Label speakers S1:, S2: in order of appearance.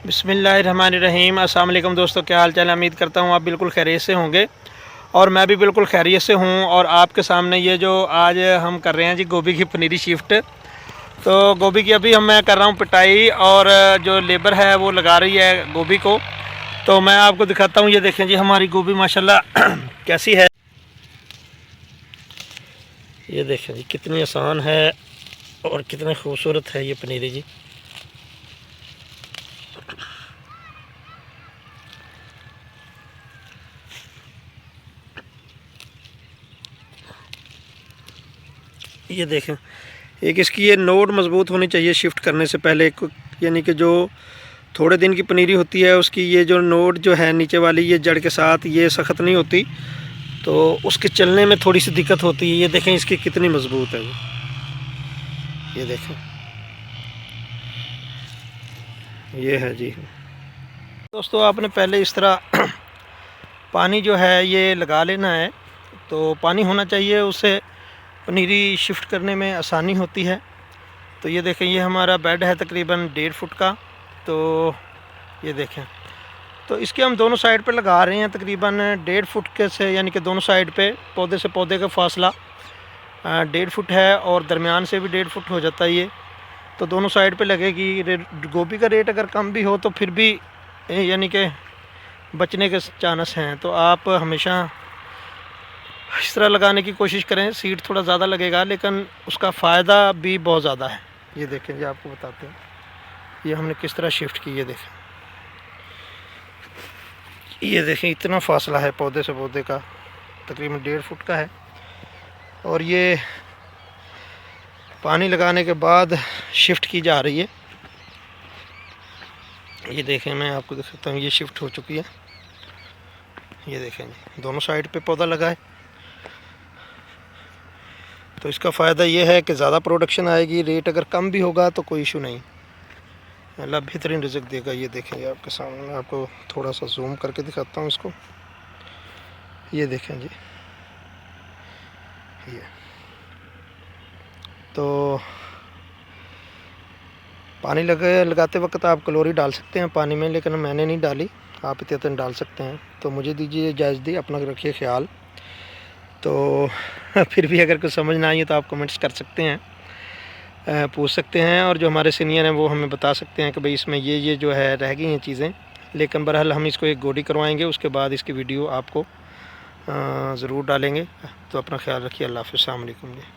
S1: बिस्मिल्लाहिर्रहमानिर्रहीम। अस्सलाम वालेकुम दोस्तों, क्या हाल चाल है। उम्मीद करता हूँ आप बिल्कुल खैरियत से होंगे और मैं भी बिल्कुल खैरियत से हूँ। और आपके सामने ये जो आज हम कर रहे हैं जी गोभी की पनीरी शिफ्ट। तो गोभी की अभी मैं कर रहा हूँ पिटाई और जो लेबर है वो लगा रही है गोभी को। तो मैं आपको दिखाता हूँ। ये देखें जी हमारी गोभी माशाल्लाह कैसी है। ये देखें जी कितनी आसान है और कितनी खूबसूरत है ये पनीरी जी। ये देखें, एक इसकी ये नोट मज़बूत होनी चाहिए शिफ्ट करने से पहले। यानी कि जो थोड़े दिन की पनीरी होती है उसकी ये जो नोट जो है नीचे वाली, ये जड़ के साथ ये सख्त नहीं होती, तो उसके चलने में थोड़ी सी दिक्कत होती है। ये देखें इसकी कितनी मज़बूत है ये देखें, ये है जी। दोस्तों आपने पहले इस तरह पानी जो है ये लगा लेना है। तो पानी होना चाहिए, उससे पनीरी शिफ्ट करने में आसानी होती है। तो ये देखें, ये हमारा बेड है तकरीबन 1.5 फुट का। तो ये देखें, तो इसके हम दोनों साइड पे लगा रहे हैं तकरीबन 1.5 फुट के से, यानी कि दोनों साइड पे पौधे से पौधे का फासला 1.5 फुट है और दरमियान से भी 1.5 फुट हो जाता है ये। तो दोनों साइड पे लगेगी। गोभी का रेट अगर कम भी हो तो फिर भी यानी कि बचने के चांस हैं। तो आप हमेशा इस तरह लगाने की कोशिश करें। सीड थोड़ा ज़्यादा लगेगा लेकिन उसका फ़ायदा भी बहुत ज़्यादा है। ये देखें जी, आपको बताते हैं ये हमने किस तरह शिफ्ट की। ये देखें इतना फासला है पौधे से पौधे का, तकरीबन 1.5 फुट का है। और ये पानी लगाने के बाद शिफ्ट की जा रही है। ये देखें, मैं आपको दिख सकता हूँ, ये शिफ्ट हो चुकी है। ये देखें जी, दोनों साइड पे पौधा लगा है। तो इसका फ़ायदा ये है कि ज़्यादा प्रोडक्शन आएगी। रेट अगर कम भी होगा तो कोई इशू नहीं, अल्लाह बेहतरीन रिज़्क देगा। ये देखें, ये आपके सामने, मैं आपको थोड़ा सा जूम करके दिखाता हूँ इसको। ये देखें जी, ये तो पानी लगाते वक्त आप क्लोरी डाल सकते हैं पानी में, लेकिन मैंने नहीं डाली, आप इतने डाल सकते हैं। तो मुझे दीजिए इजाज़त दी, अपना रखिए ख्याल। तो फिर भी अगर कुछ समझ ना आई तो आप कमेंट्स कर सकते हैं, पूछ सकते हैं। और जो हमारे सीनियर हैं वो हमें बता सकते हैं कि भाई इसमें ये जो है रह गई हैं चीज़ें। लेकिन बहरहाल हम इसको एक गोडी करवाएंगे, उसके बाद इसकी वीडियो आपको ज़रूर डालेंगे। तो अपना ख्याल रखिए। अल्लाह हाफ़िज़। अस्सलाम वालेकुम जी।